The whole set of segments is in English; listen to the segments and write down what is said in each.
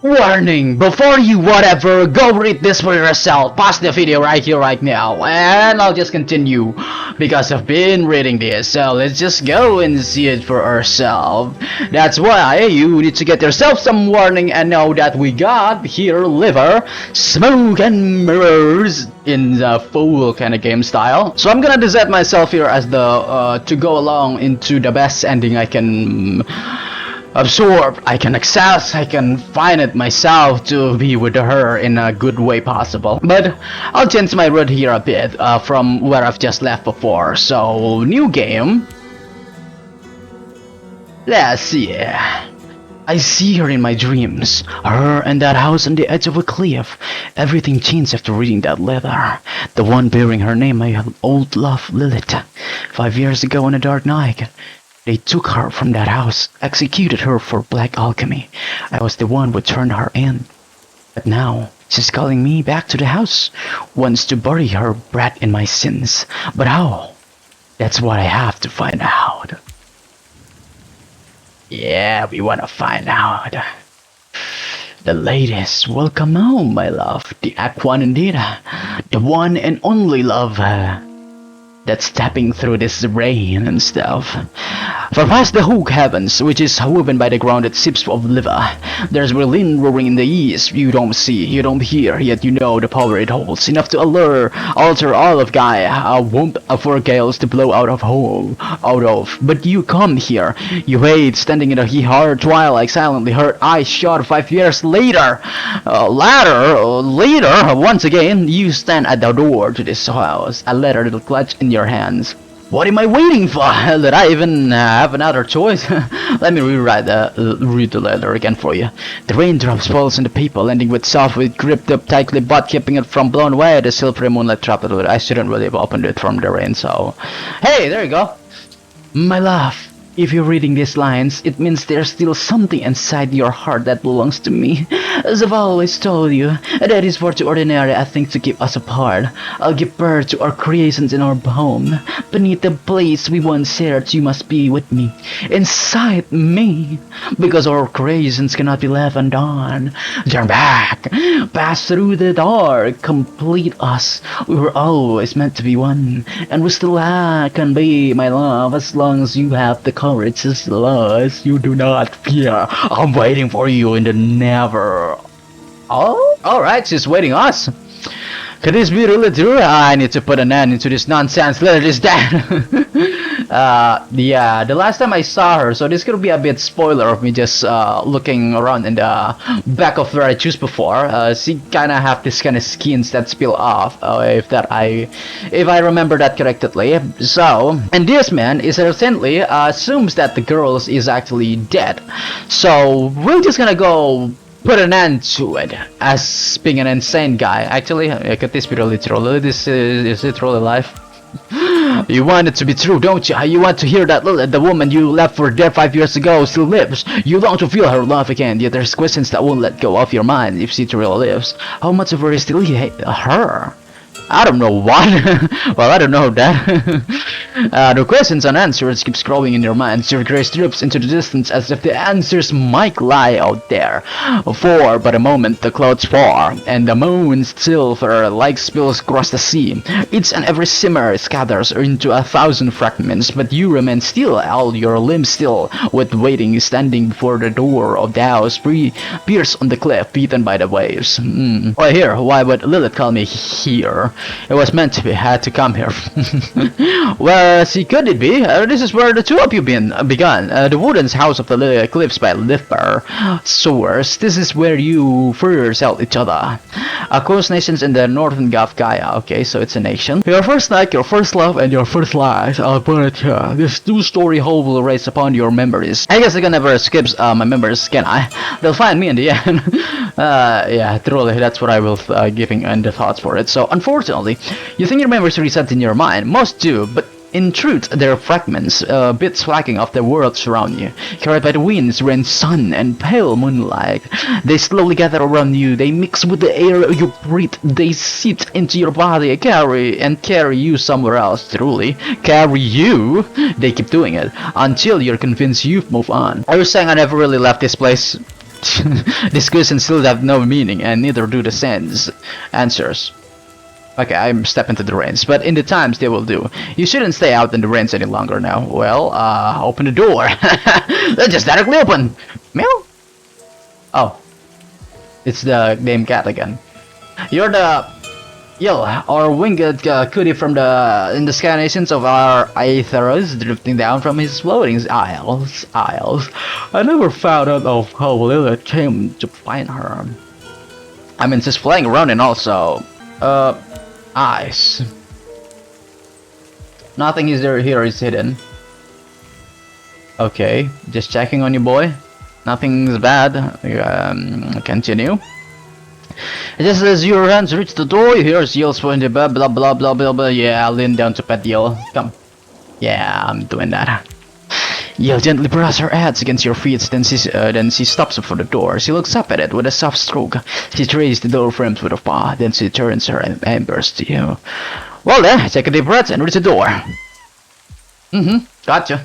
Warning! Before you whatever, go read this for yourself. Pause the video right here, right now, and I'll just continue because I've been reading this. So let's just go and see it for ourselves. That's why you need to get yourself some warning and know that we got here Livber, Smoke and Mirrors in the full kind of game style. So I'm gonna deset myself here as the to go along into the best ending I can absorb, I can access, I can find it myself to be with her in a good way possible. But I'll change my route here a bit from where I've just left before. So new game. Let's see. I see her in my dreams. Her and that house on the edge of a cliff. Everything changed after reading that letter. The one bearing her name, my old love Lilith. 5 years ago on a dark night, they took her from that house, executed her for black alchemy. I was the one who turned her in. But now, she's calling me back to the house, wants to bury her brat in my sins. But how? That's what I have to find out. Yeah, we wanna find out. The latest, welcome home, my love. The Act 1 indeed. The one and only love. That's stepping through this rain and stuff. For past the hook heavens, which is woven by the grounded ships of Livber, there's wind roaring in the east. You don't see, you don't hear, yet you know the power it holds, enough to alter all of Gaia, a womb for gales to blow out of. But you come here, you wait, standing in the hard twilight, silently heard eyes shot 5 years later. Later, once again, you stand at the door to this house, a letter that'll clutch in your hands. What am I waiting for? Did I even have another choice? Let me read the letter again for you. The raindrops falls on the paper, landing with soft, with gripped up tightly, but keeping it from blown away. The silvery moonlight trapped it. I shouldn't really have opened it from the rain, so... Hey, there you go! My love, if you're reading these lines, it means there's still something inside your heart that belongs to me. As I've always told you, that is far too ordinary a thing to keep us apart. I'll give birth to our creations in our home. Beneath the place we once shared, you must be with me, inside me. Because our creations cannot be left undone. Turn back, pass through the dark, complete us. We were always meant to be one, and we still can be, my love, as long as you have the courage to love. You do not fear. I'm waiting for you in the never. Oh, alright, she's waiting us. Could this be really true? I need to put an end into this nonsense. Let this down. Yeah, the last time I saw her, so this could be a bit spoiler of me just looking around in the back of where I chose before. She kinda have this kind of skins that spill off, if I remember that correctly. So, and this man is recently assumes that the girl is actually dead. So we're just gonna go put an end to it as being an insane guy. Actually, could this be really true? Is it really life? You want it to be true, don't you? You want to hear that Lilith, the woman you left for dead 5 years ago, still lives. You long to feel her love again, yet there's questions that won't let go of your mind if she really lives. How much of her is still her? I don't know what. Well, I don't know that. The questions and answers keep scrolling in your mind. Your gaze drifts into the distance as if the answers might lie out there. For but a moment the clouds pour, and the moon's silver like spills across the sea. Each and every shimmer scatters into 1,000 fragments, but you remain still, all your limbs still, with waiting, standing before the door of the house, pierced on the cliff, beaten by the waves. Why here? Why would Lilith call me here? It was meant to be, had to come here. Well, see, could it be? This is where the two of you begun. The wooden house of the cliffs by Livber. Source, this is where you first held each other. Coast nations in the northern Gulf Gaia. Okay, so it's a nation. Your first night, your first love, and your first life. I'll put it here. This two-story hole will raise upon your memories. I guess I can never skip my memories, can I? They'll find me in the end. Yeah, truly, that's what I will giving and the thoughts for it. So, unfortunately, you think your memories reset in your mind. Most do, but in truth, they're fragments, bits flagging of the world around you, carried by the winds, rain, sun, and pale moonlight. They slowly gather around you, they mix with the air you breathe, they seep into your body, carry you somewhere else, truly. Carry you? They keep doing it, until you're convinced you've moved on. Are you saying I never really left this place? These questions still have no meaning, and neither do the answers. Okay, I'm stepping into the rains, but in the times they will do. You shouldn't stay out in the rains any longer now. Well, open the door. Let's just directly open. Meow. Oh, it's the game cat again. You're the or winged cutie from the incarnations of our Aetheros drifting down from his floating isles. I never found out of how Lilith came to find her. I mean, she's flying around and also, eyes. Nothing is there here is hidden. Okay, just checking on you, boy. Nothing's bad. Continue. Just as your hands reach the door, you hear yells from the blah blah blah blah blah blah. Yeah, lean down to pet Yell. Come. Yeah, I'm doing that. Yell gently brushes her hands against your feet, then she stops before the door. She looks up at it with a soft stroke. She traces the door frames with her paw, then she turns her embers to you. Well then, take a deep breath and reach the door. Gotcha.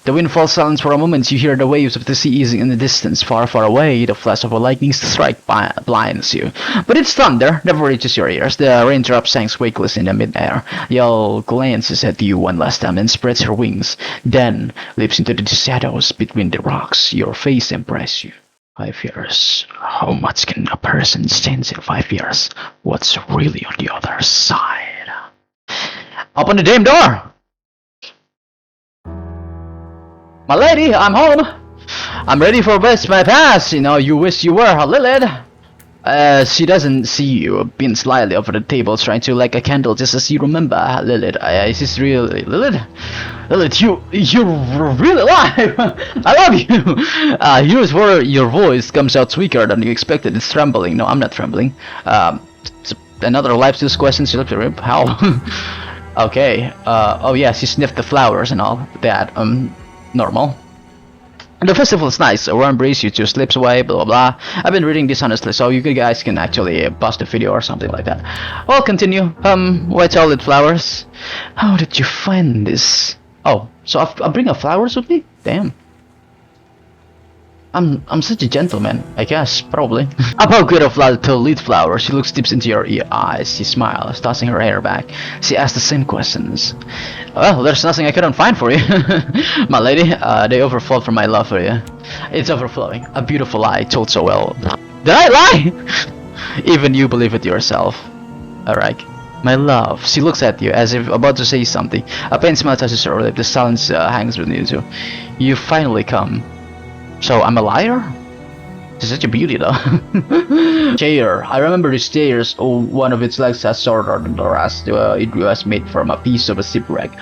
The wind falls silent for a moment. You hear the waves of the sea easing in the distance. Far, far away, the flash of a lightning strike blinds you. But its thunder never reaches your ears. The raindrop sinks wakeless in the mid-air. Yell glances at you one last time and spreads her wings. Then leaps into the shadows between the rocks. Your face embraces you. 5 years. How much can a person change in 5 years? What's really on the other side? Open the damn door! My lady, I'm home. I'm ready for best my pass. You know, you wish you were, Lilith. She doesn't see you, being slightly over the table, trying to light a candle just as you remember, Lilith. Is this really Lilith? Lilith, you're really alive. I love you. Here's where your voice comes out weaker than you expected. It's trembling. No, I'm not trembling. It's another life skills question. How? Okay. Oh yeah, she sniffed the flowers and all that. Normal. The festival is nice. Aura embrace you two slips away, blah blah blah. I've been reading this honestly, so you guys can actually pause the video or something like that. Well, continue. White solid flowers. How did you find this? Oh, so I bring a flowers with me? Damn. I'm such a gentleman, I guess, probably. About good of to lead flower, she looks deep into your eyes. She smiles, tossing her hair back. She asks the same questions. Well, there's nothing I couldn't find for you. My lady, they overflow from my love for you. It's overflowing. A beautiful lie, told so well. Did I lie? Even you believe it yourself. Alright. My love. She looks at you as if about to say something. A pain smile touches her lip. The silence hangs with you two. You finally come. So I'm a liar? She's such a beauty though. Chair. I remember this chairs. Oh, one of its legs has shorter than the rest. It was made from a piece of a shipwreck.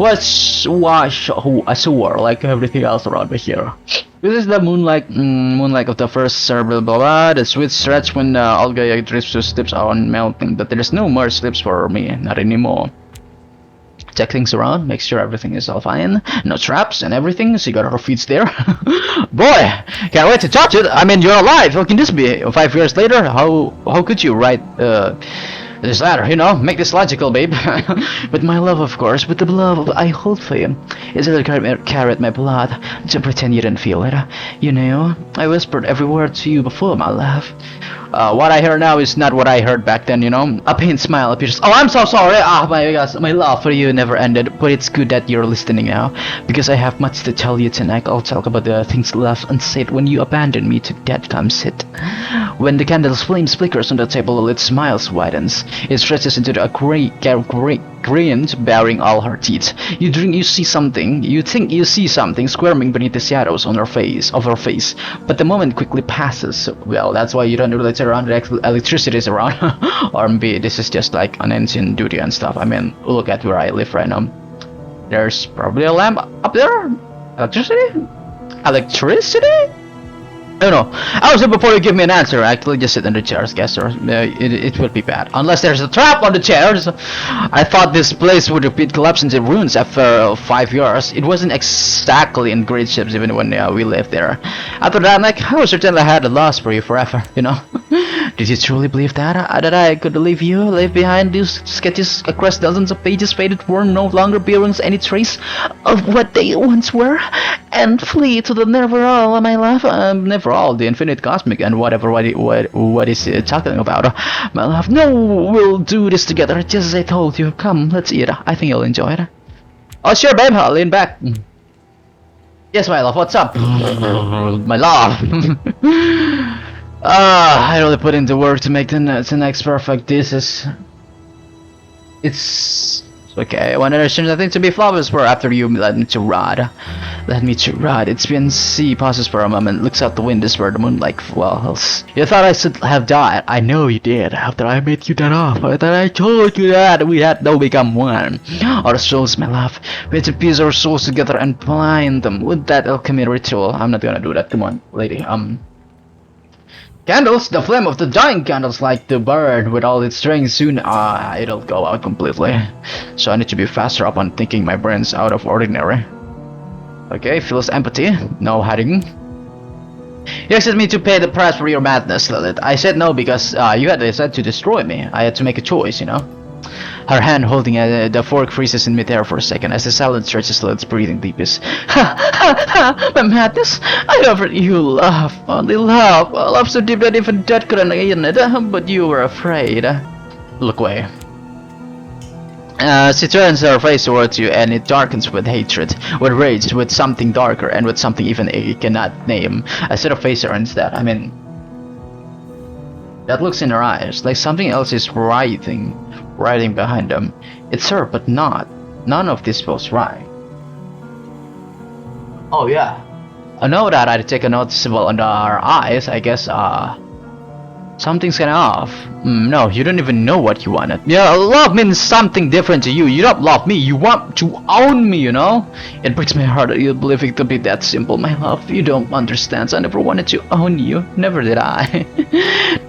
Was a sewer like everything else around here. This is the moonlight of the first blah blah blah. The sweet stretch when Olga drifts to slips on melting, but there's no more slips for me, not anymore. Check things around, make sure everything is all fine, no traps and everything. She got her feet there. Boy, can't wait to touch it. I mean, you're alive. How can this be? 5 years later, how could you write this letter? You know, make this logical, babe. With my love, of course, with the love I hold for you. Is it a carrot, my blood? To pretend you didn't feel it. You know, I whispered every word to you before, my love. What I hear now is not what I heard back then, you know. A pained smile appears. Oh, I'm so sorry. Ah, my gosh, my love for you never ended. But it's good that you're listening now, because I have much to tell you tonight. I'll talk about the things left unsaid when you abandoned me to death comes sit. When the candle's flames flickers on the table, Lilith's smile widens. It stretches into a grin, baring all her teeth. You see something. You think you see something squirming beneath the shadows on her face, but the moment quickly passes. Well, that's why you don't really turn around. The electricity is around. Or maybe this is just like an ancient duty and stuff. I mean, look at where I live right now. There's probably a lamp up there. Electricity? No, I was before you give me an answer. Actually, just sit in the chairs, guess, or it would be bad. Unless there's a trap on the chairs. I thought this place would repeat collapse into ruins after 5 years. It wasn't exactly in great shape even when we lived there. After that, I'm like, I certainly had a loss for you forever, you know. Did you truly believe that? That I could leave behind these sketches across dozens of pages, faded, worn, no longer bearing any trace of what they once were, and flee to the never-all, my love? Never-all, the infinite cosmic, and whatever, what is it talking about? My love, no, we'll do this together, just as I told you. Come, let's eat. I think you'll enjoy it. Oh, sure, babe, I'll lean back. Yes, my love, what's up? My love. I really put into work to make the next perfect. It's okay. When there's nothing to be flawless for after you let me to rot. It's been C pauses for a moment, looks out the window where the moonlight falls. You thought I should have died. I know you did. After I made you that off, I thought I told you that we had now become one. Our souls, my love. We had to piece our souls together and bind them with that alchemy ritual. I'm not gonna do that. Come on, lady. Candles, the flame of the dying candles, like the bird with all its strings, soon it'll go out completely. So I need to be faster upon thinking my brain's out of ordinary. Okay, feels empathy, no hiding. You expect me to pay the price for your madness, Lilith. I said no because you had decided to destroy me. I had to make a choice, you know. Her hand holding the fork freezes in midair for a second as the silence stretches Lilith's breathing deepest. My madness? I offered you love, only love. Love so deep that even death couldn't end it, but you were afraid. Look away. She turns her face towards you and it darkens with hatred, with rage, with something darker, and with something even it cannot name. I sort of face her instead. I mean, that looks in her eyes, like something else is writhing behind them. It's her, but not. None of this feels right. Oh yeah. I know that I take a noticeable under our eyes. I guess something's kinda off. No, you don't even know what you wanted. Yeah, love means something different to you. You don't love me, you want to own me, you know? It breaks my heart that you believe it to be that simple, my love. You don't understand. I never wanted to own you. Never did I.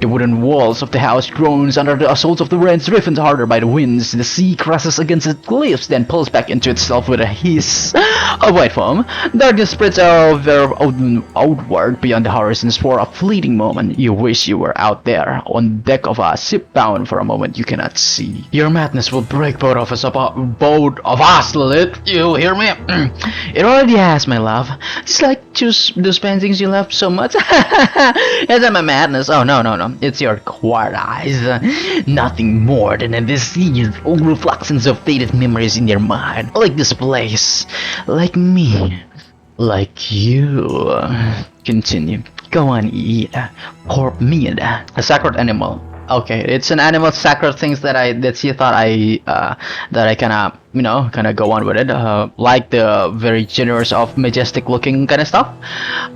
The wooden walls of the house groans under the assaults of the rain, driven harder by the winds. The sea crashes against the cliffs, then pulls back into itself with a hiss of white foam. Darkness spreads outward beyond the horizons for a fleeting moment. You wish you were out there on deck of a ship bound for a moment you cannot see. Your madness will break both of us, Lilith. You hear me? It already has, my love. It's like those paintings you loved so much. It's not my madness. Oh no. It's your quiet eyes. Nothing more than a disease, old reflections of faded memories in your mind. Like this place. Like me. Like you. Continue. Go on, eat. Pork meat. A sacred animal. Okay, it's an animal sacred things that she thought that I kinda go on with it. Like the very generous of majestic looking kind of stuff.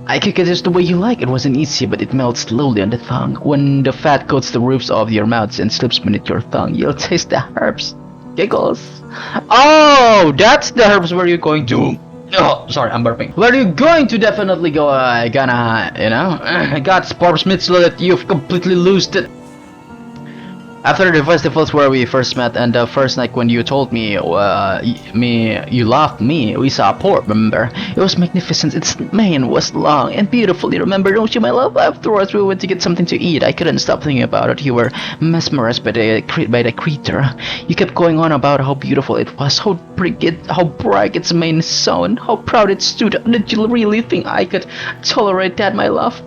I cook it just the way you like. It wasn't easy, but it melts slowly on the tongue. When the fat coats the roofs of your mouths and slips beneath your tongue, you'll taste the herbs. Giggles. Oh, that's the herbs where you're going to. Oh, sorry, I'm burping. Where you going to definitely go, I got sports meat so that you've completely lost it. After the festivals where we first met and the first night when you told me you loved me, we saw a port, remember? It was magnificent. Its mane was long and beautiful. You remember, don't you, my love? Afterwards, we went to get something to eat. I couldn't stop thinking about it. You were mesmerized by the creature. You kept going on about how beautiful it was, how bright its mane shone, how proud it stood. Did you really think I could tolerate that, my love?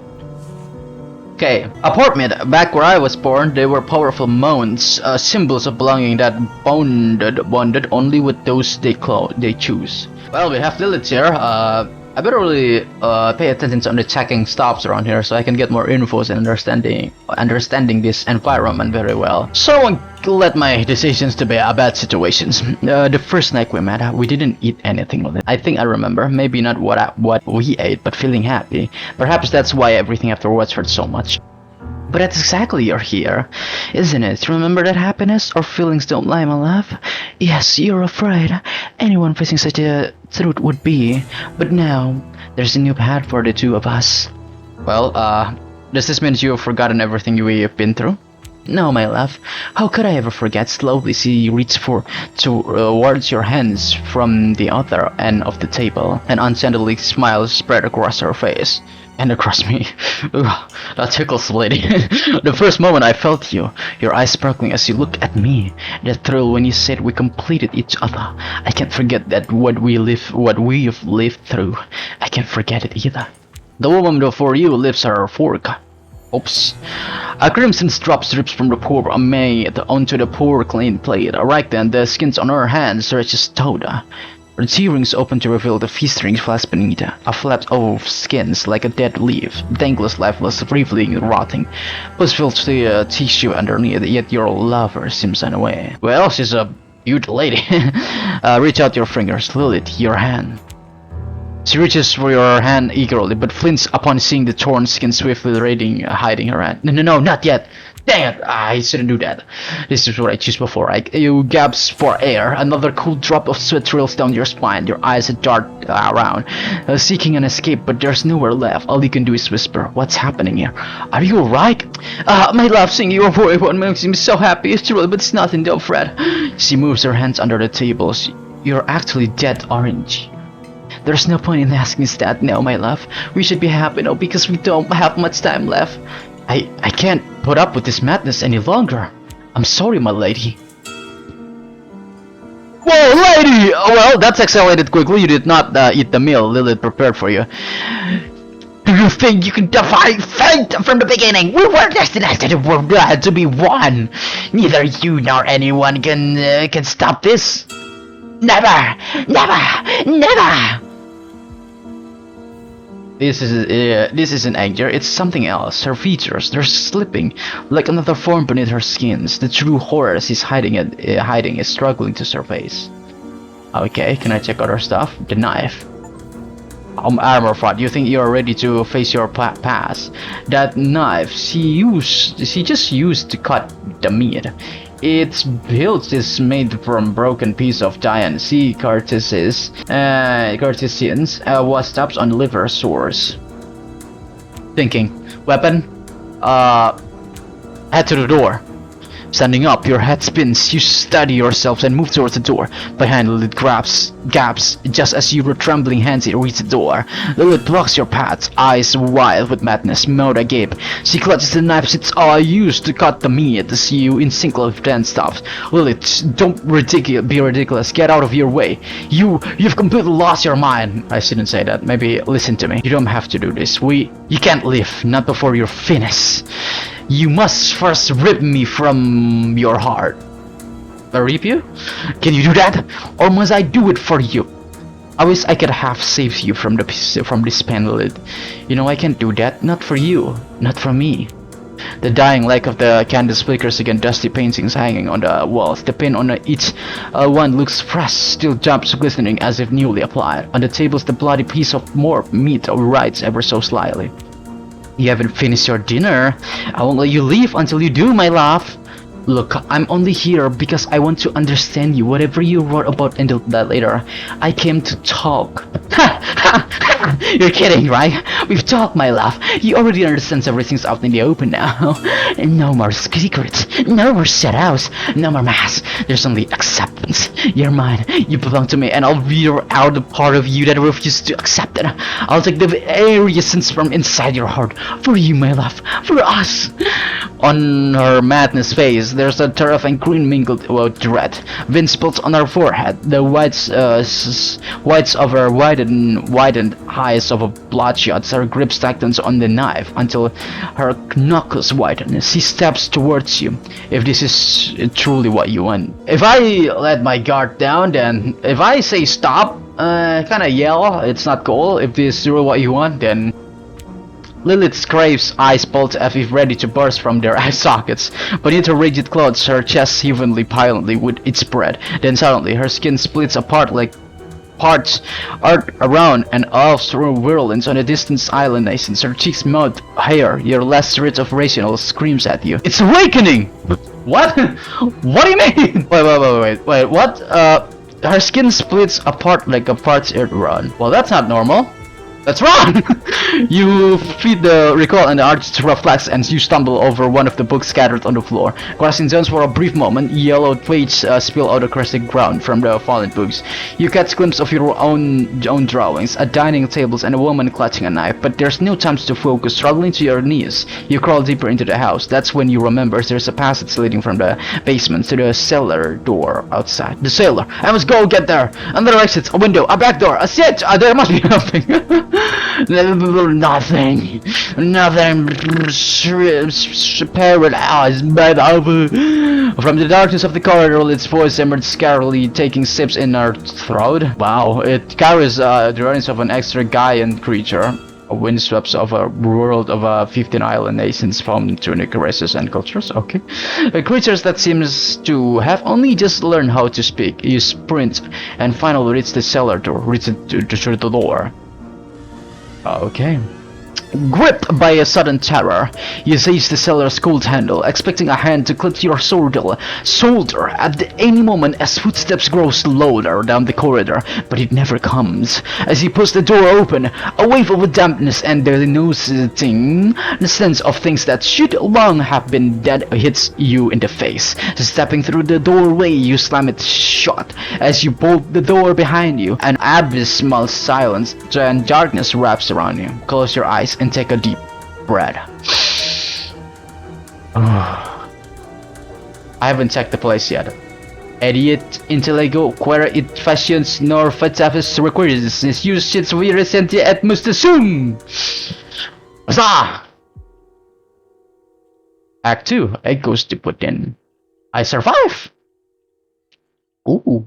Okay, a portmid. Back where I was born, they were powerful mounds, symbols of belonging that bonded only with those they choose. Well, we have Lilith here. I better really pay attention to the checking stops around here so I can get more infos and understanding this environment very well. So I won't let my decisions to be bad situations. The first night we met, we didn't eat anything with it. I think I remember, maybe not what we ate, but feeling happy. Perhaps that's why everything afterwards hurt so much. But that's exactly you're here, isn't it? Remember that happiness or feelings don't lie, my love? Yes, you're afraid. Anyone facing such a truth would be. But now, there's a new path for the two of us. Well, does this mean you've forgotten everything we've been through? No, my love. How could I ever forget? Slowly, she reached towards your hands from the other end of the table. An unsettling smile spread across her face. And across me. Ugh, that tickles, lady. The first moment I felt you, your eyes sparkling as you looked at me. That thrill when you said we completed each other. I can't forget that what we've lived through. I can't forget it either. The woman before you lifts her fork. Oops. A crimson drop drips from the poor maid onto the poor clean plate. Right then, the skins on her hands stretches taut. Her tearings open to reveal the feast-ring flask beneath, a flap of skins like a dead leaf, dangless, lifeless, briefly rotting. Plus filled the tissue underneath, yet your lover seems unaware. Well, she's a beautiful lady. Reach out your fingers, Lilith, your hand. She reaches for your hand eagerly, but flinches upon seeing the torn skin swiftly hiding her hand. No, not yet. Dang it! I shouldn't do that. This is what I choose before. You gasp for air. Another cool drop of sweat thrills down your spine. Your eyes dart around, seeking an escape, but there's nowhere left. All you can do is whisper, "What's happening here? Are you alright?" My love, seeing your boy, what makes me so happy. It's true, but it's nothing, don't fret. She moves her hands under the table. You're actually dead orange. There's no point in asking us that now, my love. We should be happy now because we don't have much time left. I can't put up with this madness any longer. I'm sorry, my lady. Whoa, lady! Well, that's escalated quickly. You did not eat the meal Lilith prepared for you. Do you think you can defy fate from the beginning? We were destined to be one. Neither you nor anyone can stop this. Never! Never! Never! This isn't anger, it's something else. Her features, they're slipping, like another form beneath her skins. The true horror she's hiding is struggling to surface. Okay, can I check out her stuff? The knife. Armor fraud. You think you're ready to face your past? That knife she just used to cut the meat. Its hilt is made from broken piece of giant sea carcasses, was taps on liver sores. Thinking, weapon, head to the door. Standing up, your head spins, you steady yourself and move towards the door. Behind Lilith gaps, just as your trembling hands reach the door. Lilith blocks your path, eyes wild with madness, mouth agape. She clutches the knife it's all used to cut the meat, to see you instinctively then stops. Lilith, don't be ridiculous, get out of your way. You've completely lost your mind. I shouldn't say that, maybe listen to me. You don't have to do this. You can't live, not before you're finished. You must first rip me from your heart. Rip you? Can you do that? Or must I do it for you? I wish I could have saved you from this pain, Lilith. You know I can't do that. Not for you. Not for me. The dying light of the candles flickers against dusty paintings hanging on the walls. The paint on each one looks fresh, still jumps glistening as if newly applied. On the tables, the bloody piece of more meat writes ever so slyly. You haven't finished your dinner. I won't let you leave until you do, my love. Look, I'm only here because I want to understand you. Whatever you wrote about and that later, I came to talk. You're kidding, right? We've talked, my love. You already understand everything's out in the open now. And no more secrets, no more shadows, no more masks. There's only acceptance. You're mine, you belong to me, and I'll veer out the part of you that refuses to accept it. I'll take the very essence from inside your heart. For you, my love, for us. On her madness face, there's a terrifying green mingled with dread. Veins spots on her forehead, the whites of her widened eyes of a bloodshot. Her grip tightens on the knife until her knuckles whiten. She steps towards you. If this is truly what you want. If I let my guard down, then if I say stop, kinda yell, it's not cool. If this is truly what you want, then Lilith's Grave's eyes bulge as if ready to burst from their eye sockets. Beneath her rigid clothes, her chest heavily violently with its spread. Then suddenly, her skin splits apart like parts are around and off through whirlwinds on a distant island nations. Her cheeks melt hair. Your last shred of rational screams at you. It's awakening! What? What do you mean? Wait, what? Her skin splits apart like a parts around. Well, that's not normal. That's wrong! You feed the recall and the artist's reflex and you stumble over one of the books scattered on the floor. Crossing zones for a brief moment, yellow pages spill out across the ground from the fallen books. You catch a glimpse of your own drawings, a dining table and a woman clutching a knife, but there's no time to focus. Struggling to your knees, you crawl deeper into the house. That's when you remember there's a passage leading from the basement to the cellar door outside. The cellar. I must go get there. Another exit, a window, a back door, a shit! There must be nothing. Nothing. Paralyzed by the from the darkness of the corridor, its voice emerged scarily, taking sips in her throat. Wow, it carries the ruins of an extra giant creature. Windsweeps of a world of 15 island nations from 20 races and cultures. Okay. Creatures that seems to have only just learned how to speak. You sprint and finally reach the cellar door. Reach the door. Okay. Gripped by a sudden terror, you seize the cellar's cold handle, expecting a hand to clip your shoulder at any moment as footsteps grow louder down the corridor, but it never comes. As you push the door open, a wave of dampness and the nausea-ing sense of things that should long have been dead hits you in the face. Stepping through the doorway, you slam it shut. As you bolt the door behind you, an abysmal silence and darkness wraps around you. Close your eyes and take a deep breath. I haven't checked the place yet. Idiot intellego quere it fashions nor fatafis requires is used shits we recently at mustasum. Huzzah! Act 2, a ghost to put in. I survive! Ooh.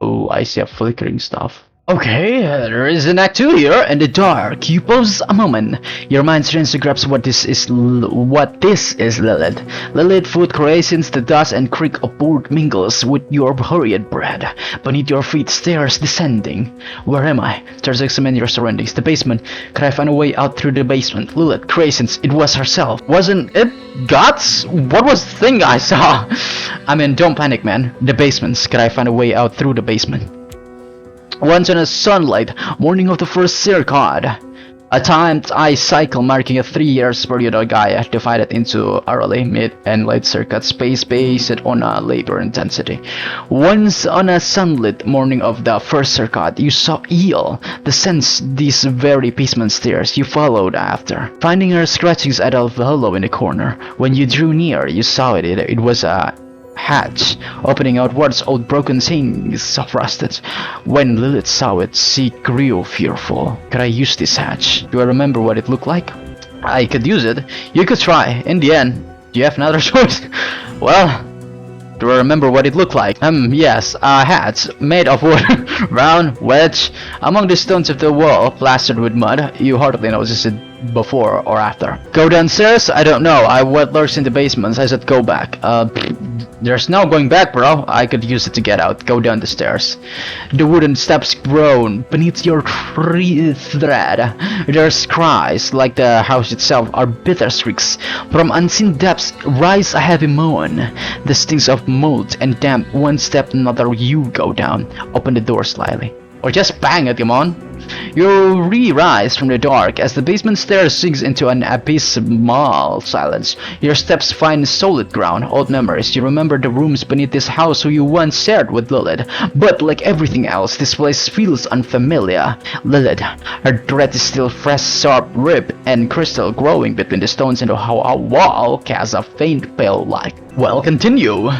Oh, I see a flickering stuff. Okay, there is an act 2 here, in the dark. You pause a moment. Your mind strains to grasp what this is, Lilith. Lilith, food creations, the dust and creak of board mingles with your hurried breath. Beneath your feet, stairs descending. Where am I? Try to examine your surroundings. The basement. Could I find a way out through the basement? Lilith, creations, it was herself. Wasn't it guts? What was the thing I saw? I mean, don't panic, man. The basements. Could I find a way out through the basement? Once in a sunlight, morning of the first circad, a timed eye cycle marking a 3 years period of Gaia divided into early, mid, and late circuit space based on a labor intensity. Once on a sunlit morning of the first circuit, you saw Eel descend these very basement stairs. You followed after, finding her scratchings at a hollow in the corner. When you drew near, you saw it was a hatch opening outwards, old broken things rusted. When Lilith saw it, she grew fearful. Could I use this hatch? Do I remember what it looked like? I could use it. You could try. In the end, do you have another choice? Well, do I remember what it looked like? Yes, a hat made of wood, round, wedge, among the stones of the wall, plastered with mud. You hardly noticed it before or after. Go downstairs? I don't know. What lurks in the basements? I said go back. There's no going back, bro. I could use it to get out. Go down the stairs. The wooden steps groan beneath your thread. There's cries, like the house itself, are bitter shrieks. From unseen depths rise a heavy moan. The stings of mold and damp. One step, another, you go down. Open the door slightly. Or just bang it, come on. You re-rise from the dark as the basement stairs sinks into an abysmal silence. Your steps find solid ground, old memories. You remember the rooms beneath this house you once shared with Lilith. But like everything else, this place feels unfamiliar. Lilith, her dread is still fresh, sharp rib and crystal growing between the stones and how a wall casts a faint pale light. Well, continue.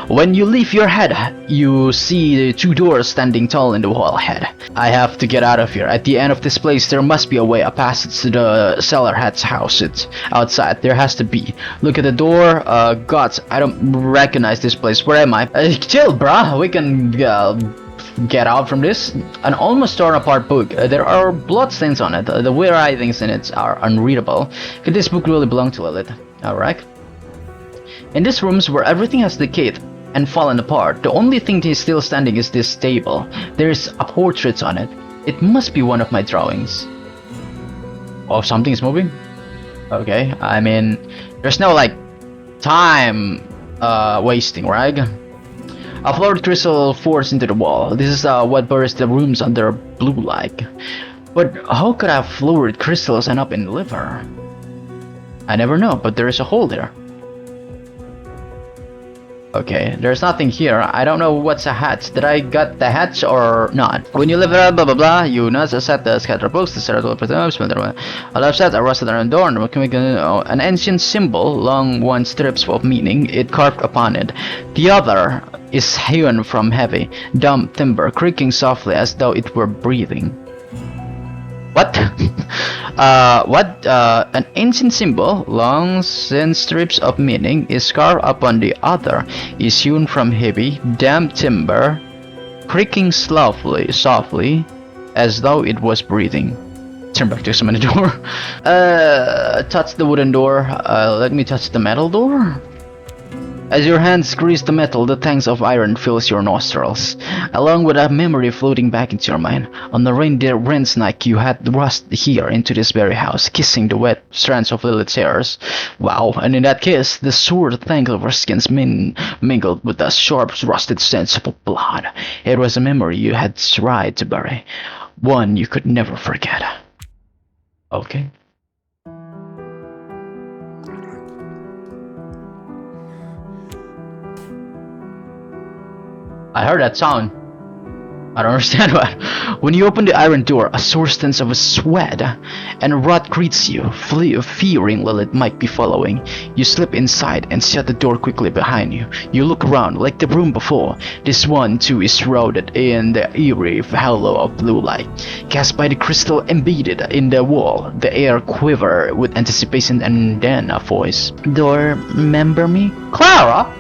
When you leave your head, you see the two doors standing tall in the wall ahead. I have to get out of here. At the end of this place, there must be a way, a passage to the cellar head's house. It's outside. There has to be. Look at the door. Gods, I don't recognize this place. Where am I? Chill, bruh. We can get out from this. An almost torn apart book. There are bloodstains on it. The writings in it are unreadable. Could this book really belong to Lilith? Alright. In these rooms where everything has decayed and fallen apart, the only thing that is still standing is this table. There's a portrait on it. It must be one of my drawings. Oh, something's moving? Okay, I mean, there's no like time wasting, right? A florid crystal forced into the wall. This is what buries the rooms under blue light. But how could a florid crystals end up in Livber? I never know, but there is a hole there. Okay, there's nothing here. I don't know what's a hatch. Did I got the hatch or not? When you live blah blah blah, you not set the scatter books, the settle preserves, a left set, a rusted iron door, an ancient symbol, long one strips of meaning, it carved upon it. The other is hewn from heavy, dumb timber, creaking softly as though it were breathing. What? An ancient symbol, long thin strips of meaning, is carved upon the other, is hewn from heavy, damp timber, creaking softly, as though it was breathing. Turn back to examine the door. Touch the wooden door. Let me touch the metal door. As your hands grease the metal, the tangs of iron fills your nostrils, along with a memory floating back into your mind. On the reindeer wren's night, you had rushed here into this very house, kissing the wet strands of Lilith's hairs. Wow, and in that kiss, the sore tang of her skins mingled with the sharp, rusted sense of blood. It was a memory you had tried to bury, one you could never forget. Okay. I heard that sound. I don't understand what. When you open the iron door, a sore stench of sweat and rot greets you, fearing Lilith might be following. You slip inside and shut the door quickly behind you. You look around, like the room before. This one too is shrouded in the eerie halo of blue light, cast by the crystal embedded in the wall. The air quivered with anticipation, and then a voice. Door, remember me? Clara?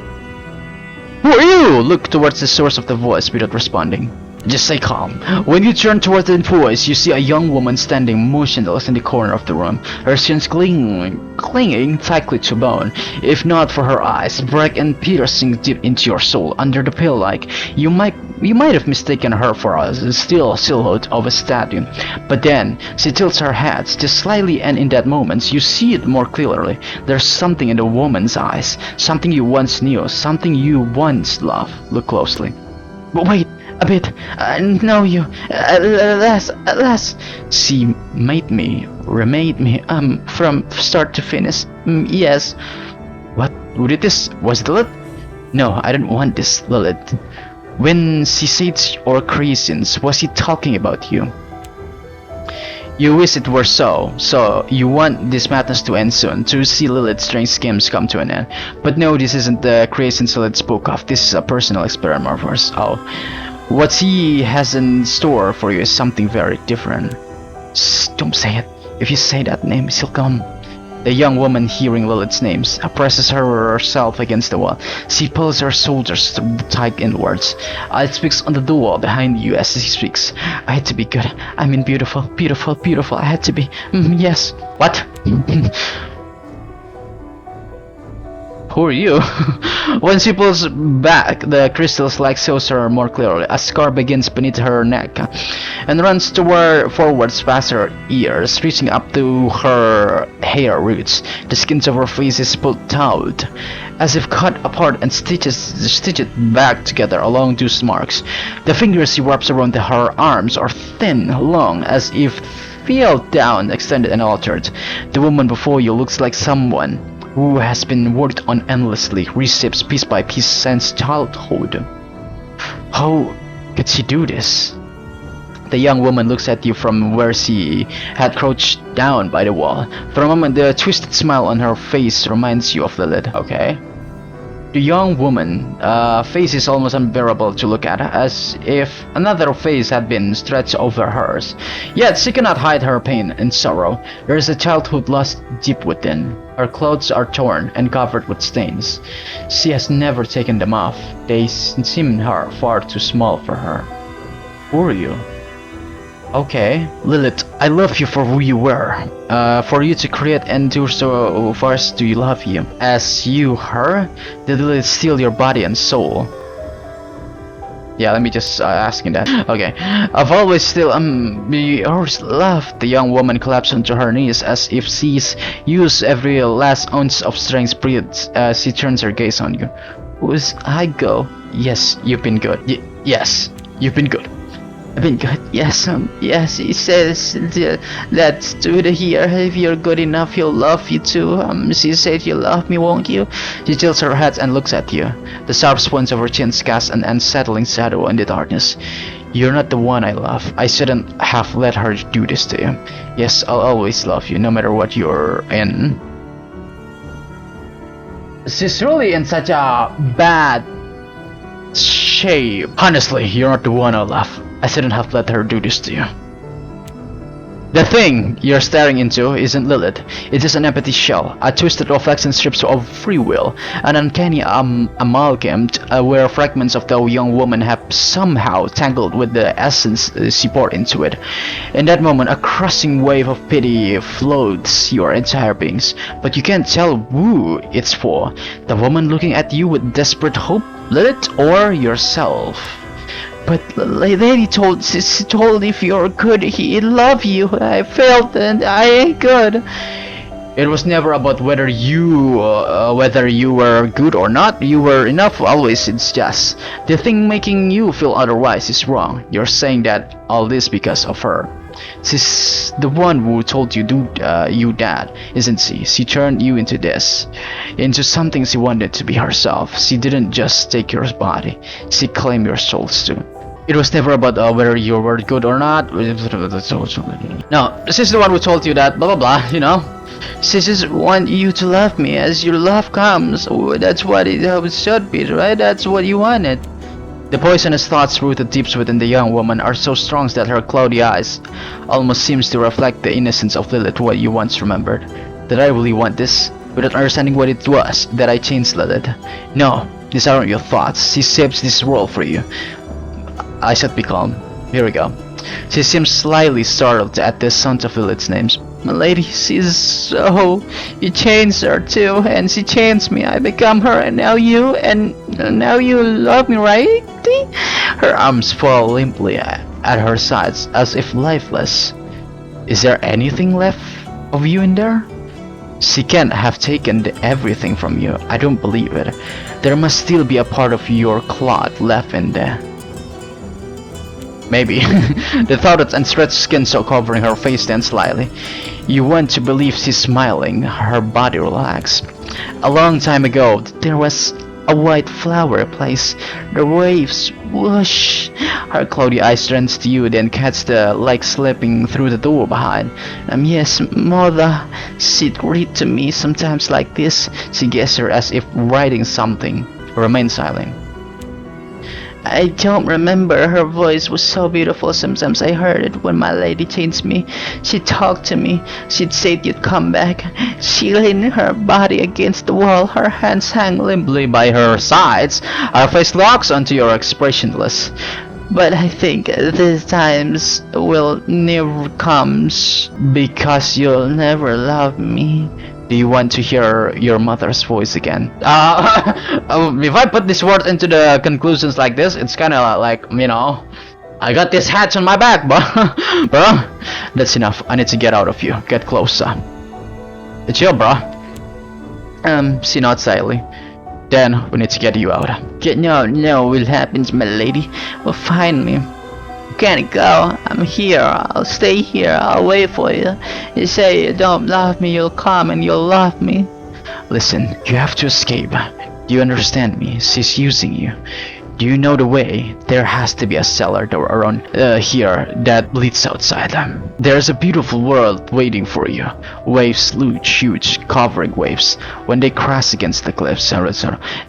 Who are you? Look towards the source of the voice without responding. Just stay calm. When you turn towards the voice, you see a young woman standing motionless in the corner of the room, her skins clinging tightly to bone. If not for her eyes, bright and piercing deep into your soul, under the pale light, you might have mistaken her for a still silhouette of a statue. But then, she tilts her head just slightly, and in that moment, you see it more clearly. There's something in the woman's eyes, something you once knew, something you once loved. Look closely. But wait, a bit. No, you. At last. She remade me, from start to finish. Yes. What? Was it Lilith? No, I don't want this, Lilith. When she said or creations, was she talking about you? You wish it were so you want this madness to end soon, to see Lilith's strange schemes come to an end. But no, this isn't the creations Lilith spoke of, this is a personal experiment of hers. Oh, what she has in store for you is something very different. Shh, don't say it. If you say that name, she'll come. The young woman, hearing Lilith's names, presses herself against the wall. She pulls her shoulders tight inwards. It speaks on the door behind you as she speaks. I had to be good. I mean beautiful. I had to be. Yes. What? Who are you? When she pulls back, the crystals like shows her more clearly. A scar begins beneath her neck and runs forwards past her ears, reaching up to her hair roots. The skins of her face is pulled taut, as if cut apart and stitched back together along those marks. The fingers she wraps around her arms are thin, long, as if filled down, extended and altered. The woman before you looks like someone who has been worked on endlessly, reshaped piece by piece since childhood. How could she do this? The young woman looks at you from where she had crouched down by the wall. For a moment, the twisted smile on her face reminds you of Lilith. Okay. The young woman's face is almost unbearable to look at, as if another face had been stretched over hers. Yet she cannot hide her pain and sorrow. There is a childhood lost deep within. Her clothes are torn and covered with stains. She has never taken them off. They seem her far too small for her. Who are you? Okay, Lilith, I love you for who you were. For you to create and do so fast do you love you. As you her, did Lilith steal your body and soul? Yeah, let me just asking that. Okay, I've always still yours love. The young woman collapsed onto her knees as if she's used every last ounce of strength breathed as she turns her gaze on you. Was I go? Yes, you've been good. Yes, you've been good. I've been good. Yes, he says that stood here. If you're good enough, he'll love you too. She said you love me, won't you? She tilts her head and looks at you. The sharp points of her chin cast an unsettling shadow in the darkness. You're not the one I love. I shouldn't have let her do this to you. Yes, I'll always love you, no matter what you're in. She's really in such a bad shape. Honestly, you're not the one I love. I shouldn't have let her do this to you. The thing you're staring into isn't Lilith. It is an empty shell, a twisted reflection stripped of free will, an uncanny amalgam where fragments of the young woman have somehow tangled with the essence she poured into it. In that moment, a crushing wave of pity floats your entire beings, but you can't tell who it's for. The woman looking at you with desperate hope, Lilith, or yourself. But the lady told if you're good, he'd love you. I failed and I ain't good. It was never about whether you were good or not. You were enough always. It's just the thing making you feel otherwise is wrong. You're saying that all this because of her. She's the one who told you that, isn't she? She turned you into this, into something she wanted to be herself. She didn't just take your body, she claimed your souls too. It was never about whether you were good or not. No, this is the one who told you that blah blah blah, you know. She just want you to love me as your love comes. That's what it should be, right? That's what you wanted. The poisonous thoughts rooted deep within the young woman are so strong that her cloudy eyes almost seems to reflect the innocence of Lilith, what you once remembered. Did I really want this? Without understanding what it was, that I changed Lilith? No, these aren't your thoughts. She shapes this world for you. I should be calm. Here we go. She seems slightly startled at the sound of Lilith's names. My lady, she's so... You changed her too, and she changed me. I become her, and now you love me, right? Her arms fall limply at her sides, as if lifeless. Is there anything left of you in there? She can't have taken everything from you. I don't believe it. There must still be a part of your cloth left in there. Maybe. The thought and stretched skin so covering her face then slightly. You want to believe she's smiling. Her body relaxed. A long time ago, there was a white flower place. The waves whoosh. Her cloudy eyes turns to you, then catch the light slipping through the door behind. Yes, mother. She'd read to me sometimes like this. She gestured as if writing something. Remain silent. I don't remember. Her voice was so beautiful. Sometimes I heard it when my lady changed me. She'd talk to me. She'd say you'd come back. She leaned her body against the wall. Her hands hang limply by her sides. Her face locks onto your expressionless. But I think these times will never come because you'll never love me. Do you want to hear your mother's voice again? If I put this word into the conclusions like this, it's kind of like, you know, I got this hatch on my back, bro. That's enough. I need to get out of you. Get closer. Chill, bro. See not slightly. Then we need to get you out. No, what happens, my lady? Well, find me. You can't go. I'm here. I'll stay here. I'll wait for you. You say you don't love me, you'll come and you'll love me. Listen, you have to escape. Do you understand me? She's using you. Do you know the way? There has to be a cellar door around here that leads outside. There's a beautiful world waiting for you. Waves loot huge, covering waves. When they crash against the cliffs,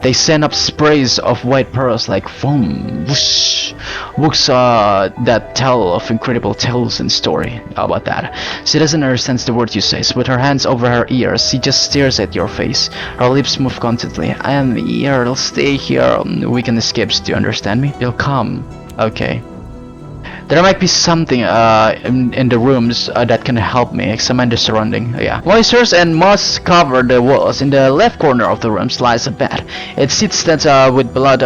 they send up sprays of white pearls like foam. Whoosh. Books that tell of incredible tales and story. How about that? She doesn't understand the words you say. With her hands over her ears, she just stares at your face. Her lips move constantly. I am here. I'll stay here. We can escape. Do you understand me? You'll come. Okay. There might be something in the rooms that can help me examine the surrounding. Yeah. Moistures and moss cover the walls. In the left corner of the room lies a bed. It sits with blood,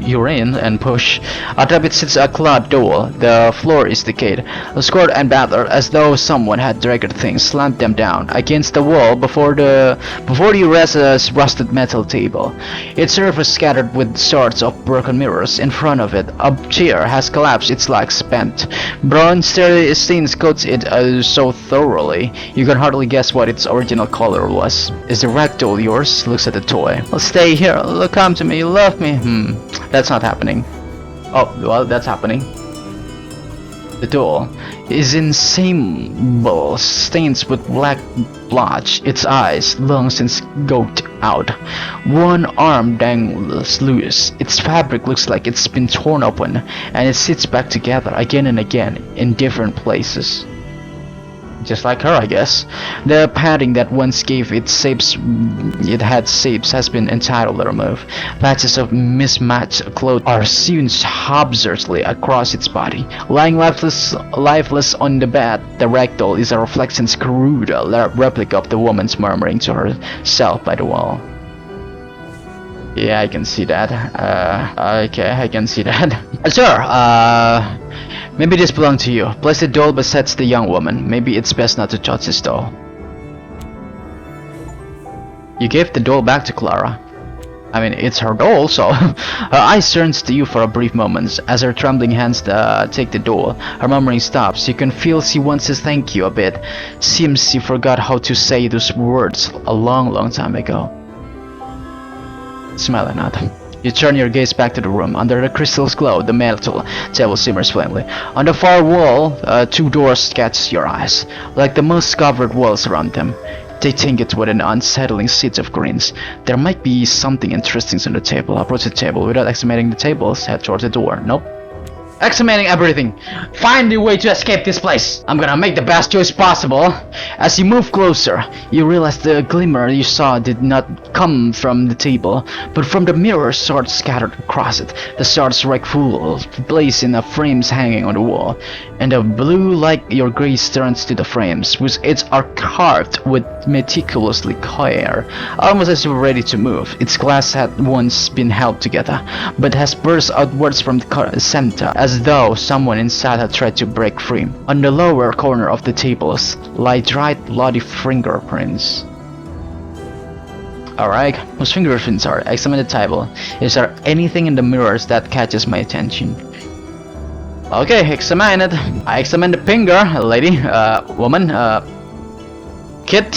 urine, and push. Atop it sits a clawed doll. The floor is decayed, scored and battered, as though someone had dragged things, slammed them down against the wall before you rests a rusted metal table. Its surface scattered with sorts of broken mirrors. In front of it, a chair has collapsed, its legs bent. Brown stains coats it so thoroughly you can hardly guess what its original color was. Is the ragdoll yours? Looks at the toy. Well, stay here. Look, come to me. Love me. That's not happening. Oh, well, that's happening. The doll is in sable stains with black blotch. Its eyes, lungs, and gouged out. One arm dangles loose. Its fabric looks like it's been torn open, and it sits back together again and again in different places. Just like her, I guess. The padding that once gave it shapes has been entirely removed. Patches of mismatched clothes are sewn absurdly across its body. Lying lifeless on the bed, the ragdoll is a reflection crude replica of the woman's murmuring to herself by the wall. Yeah, I can see that. Okay, I can see that. Sure, maybe this belongs to you. Place the doll beside the young woman. Maybe it's best not to touch this doll. You gave the doll back to Clara. I mean, it's her doll, so... Her eyes turns to you for a brief moment. As her trembling hands take the doll, her murmuring stops. You can feel she wants to thank you a bit. Seems she forgot how to say those words a long time ago. Smiling at them. You turn your gaze back to the room. Under the crystal's glow, the metal table shimmers faintly. On the far wall, two doors catch your eyes, like the most covered walls around them. They tingle with an unsettling sea of greens. There might be something interesting on the table. Approach the table without examining the tables. Head towards the door. Nope. Examining everything. Find the way to escape this place. I'm gonna make the best choice possible. As you move closer, you realize the glimmer you saw did not come from the table, but from the mirror shards scattered across it. The shards rake full, placed in the frames hanging on the wall, and the blue light your gaze turns to the frames, which are carved with meticulously care, almost as if ready to move. Its glass had once been held together, but has burst outwards from the center, as though someone inside had tried to break free. On the lower corner of the tables lie dried bloody fingerprints. Alright, whose fingerprints are? Examine the table. Is there anything in the mirrors that catches my attention? Okay, examine it. I examine the finger, lady, woman, kid.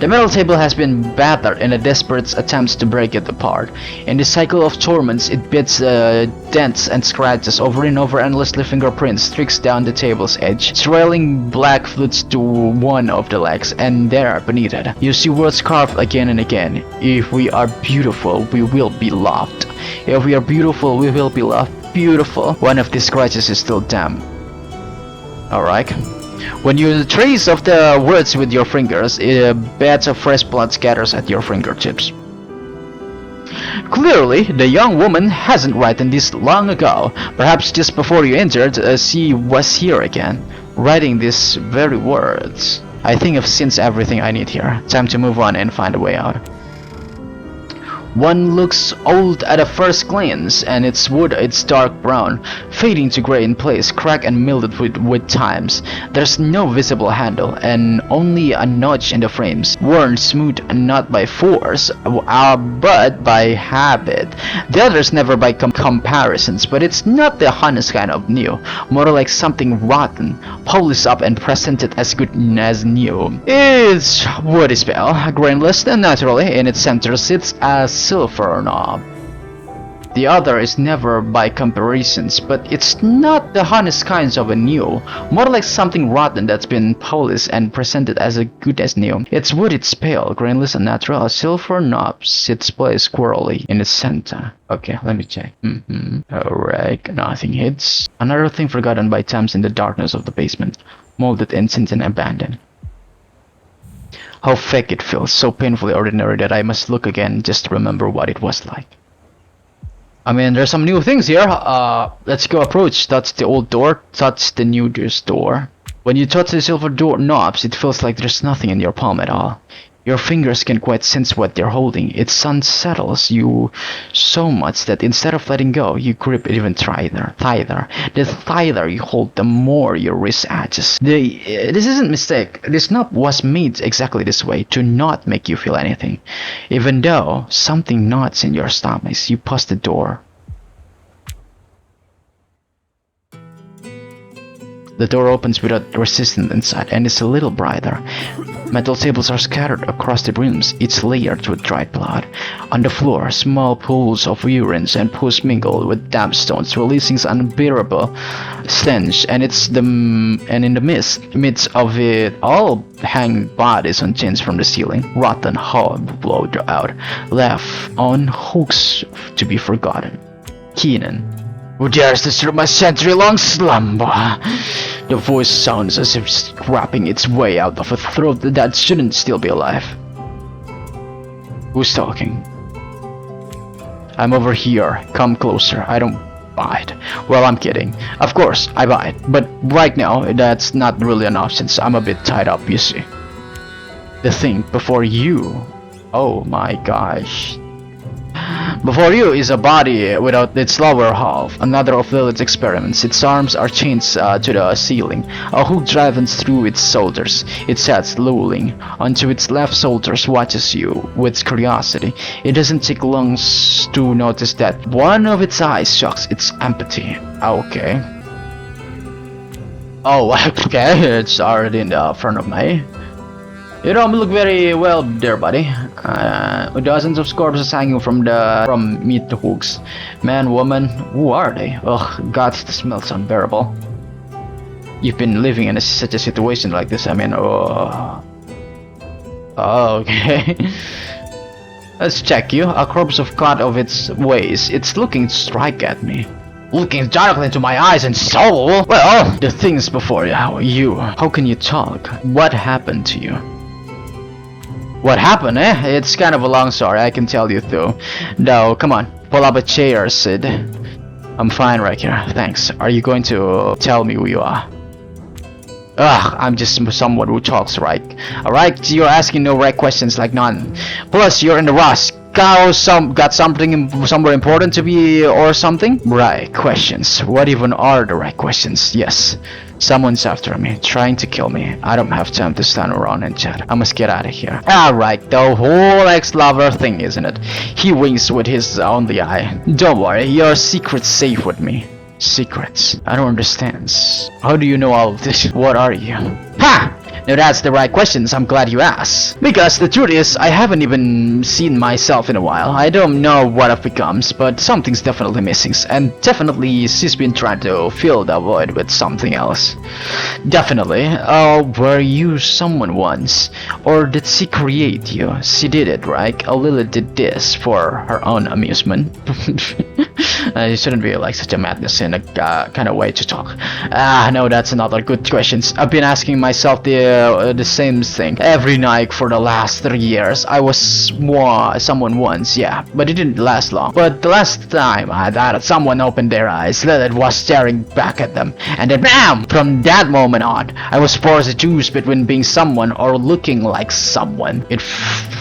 The metal table has been battered in a desperate attempts to break it apart. In the cycle of torments, it bits dents and scratches over and over. Endlessly fingerprints streaks down the table's edge. Trailing black flutes to one of the legs, and there beneath it, you see words carved again and again. If we are beautiful, we will be loved. If we are beautiful, we will be loved. Beautiful. One of these scratches is still damp. Alright. When you trace of the words with your fingers, beds of fresh blood scatters at your fingertips. Clearly, the young woman hasn't written this long ago. Perhaps just before you entered, she was here again, writing these very words. I think I've seen everything I need here. Time to move on and find a way out. One looks old at a first glance, and its wood is dark brown, fading to grey in place, cracked and mildewed with times. There's no visible handle, and only a notch in the frames, worn smooth not by force, but by habit. The others never by comparisons, but it's not the honest kind of new, more like something rotten, polished up and presented as good as new. It's wood spell, grainless and naturally in its center sits a silver knob. The other is never by comparisons, but it's not the honest kinds of a new, more like something rotten that's been polished and presented as good as new. Its wood is pale, grainless and natural. A silver knob sits placed squarely in its center. Okay, let me check. Alright, nothing hits. Another thing forgotten by times in the darkness of the basement, molded instant and abandoned. How fake it feels, so painfully ordinary that I must look again just to remember what it was like. I mean, there's some new things here. Let's go approach. Touch the old door. Touch the new door. When you touch the silver door knobs, it feels like there's nothing in your palm at all. Your fingers can quite sense what they're holding. It unsettles you so much that instead of letting go, you grip it even tighter. The tighter you hold, the more your wrist adjusts. This isn't a mistake. This knob was made exactly this way to not make you feel anything. Even though something knots in your stomach, you pause the door. The door opens without resistance inside, and it's a little brighter. Metal tables are scattered across the rooms, each layered with dried blood. On the floor, small pools of urines and pus mingle with damp stones, releasing an unbearable stench. And in the midst of it all, hang bodies on chains from the ceiling, rotten hub blowed out, left on hooks to be forgotten. Keenan. Who dares disturb my century-long slumber? The voice sounds as if scrapping its way out of a throat that shouldn't still be alive. Who's talking? I'm over here. Come closer. I don't bite. Well, I'm kidding. Of course, I bite. But right now, that's not really an option since I'm a bit tied up, you see. The thing before you. Oh my gosh. Before you is a body without its lower half, another of Lilith's experiments. Its arms are chained to the ceiling, a hook driven through its shoulders. Its head lolling onto its left shoulders watches you with curiosity. It doesn't take long to notice that one of its eyes shocks its empathy. Okay. Oh, okay, it's already in the front of me. You don't look very well there, buddy. Dozens of corpses hanging from meat hooks. Man, woman, who are they? Ugh, God, the smell's unbearable. You've been living in such a situation like this, I mean, oh, okay. Let's check you. A corpse of cut of its ways. It's looking to strike at me. Looking directly into my eyes and soul. Well, the things before you. How can you talk? What happened to you? What happened, eh? It's kind of a long story, I can tell you though. No, come on, pull up a chair, Sid. I'm fine right here, thanks. Are you going to tell me who you are? Ugh, I'm just someone who talks, right? Alright, you're asking no right questions like none. Plus, you're in the rush. Got something somewhere important to be or something? Right, questions. What even are the right questions? Yes. Someone's after me, trying to kill me. I don't have time to stand around and chat. I must get out of here. Alright, the whole ex-lover thing, isn't it? He winks with his only eye. Don't worry, your secret's safe with me. Secrets? I don't understand. How do you know all of this? What are you? Ha! Now that's the right questions, I'm glad you asked. Because the truth is, I haven't even seen myself in a while. I don't know what I've become, but something's definitely missing. And definitely, she's been trying to fill the void with something else. Definitely. Were you someone once? Or did she create you? She did it, right? Lilith did this for her own amusement. It shouldn't be like such a madness in a kind of way to talk. No, that's another good question. I've been asking myself the same thing every night for the last 3 years. I was someone once, yeah, but it didn't last long. But the last time that someone opened their eyes, Lilith was staring back at them, and then BAM! From that moment on, I was forced to choose between being someone or looking like someone.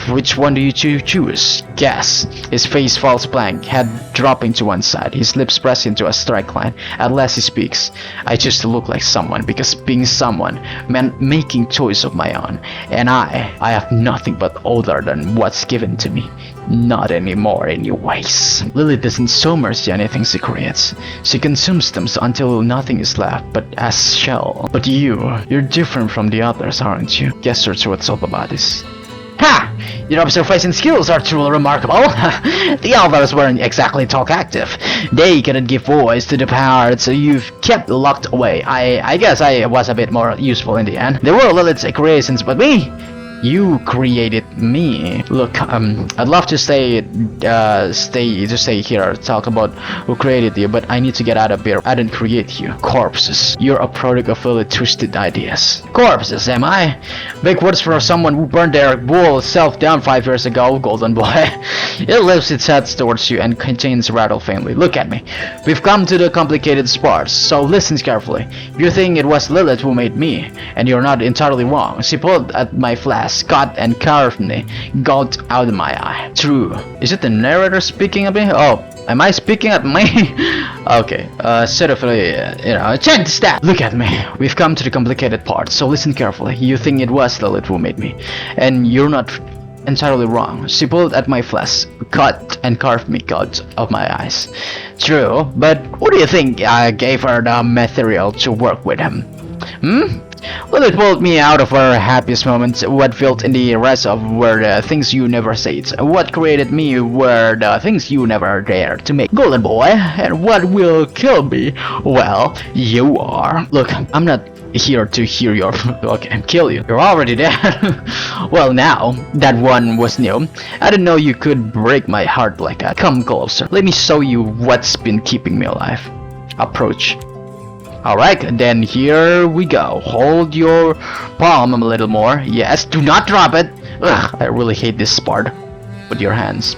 Which one do you choose? Guess. His face falls blank, head dropping to one side, his lips press into a strike line. At last he speaks. I choose to look like someone because being someone meant making choice of my own, and I have nothing but other than what's given to me. Not anymore anyways. Lilith doesn't show mercy anything she creates. She consumes them until nothing is left but as shell. But you're different from the others, aren't you? Guess that's what's up about this. Ha! Your observation skills are truly remarkable. The others weren't exactly talkative. They couldn't give voice to the parts you've kept locked away. I guess I was a bit more useful in the end. They were Lilith's creations, but me? You created me. Look, I'd love to stay here, talk about who created you, but I need to get out of here. I didn't create you. Corpses. You're a product of really twisted ideas. Corpses, am I? Big words for someone who burned their whole self down 5 years ago, golden boy. It lifts its head towards you and contains rattle faintly. Look at me. We've come to the complicated parts, so listen carefully. You think it was Lilith who made me, and you're not entirely wrong. She pulled at my flesh, cut and carved me, gouged out of my eye. True. Is it the narrator speaking at me? Oh, am I speaking at me? Okay, check this out. Look at me. We've come to the complicated part, so listen carefully. You think it was Lilith who made me, and you're not entirely wrong. She pulled at my flesh, cut and carved me out of my eyes. True, but what do you think I gave her the material to work with him? Well, it pulled me out of her happiest moments. What filled in the rest of were the things you never said. What created me were the things you never dared to make. Golden boy, and what will kill me? Well, you are. Look, I'm not here to hear your okay, kill you. You're already dead. Well, now that one was new. I didn't know you could break my heart like that. Come closer. Let me show you what's been keeping me alive. Approach. Alright, then here we go. Hold your palm a little more. Yes, do not drop it. Ugh, I really hate this part. With your hands.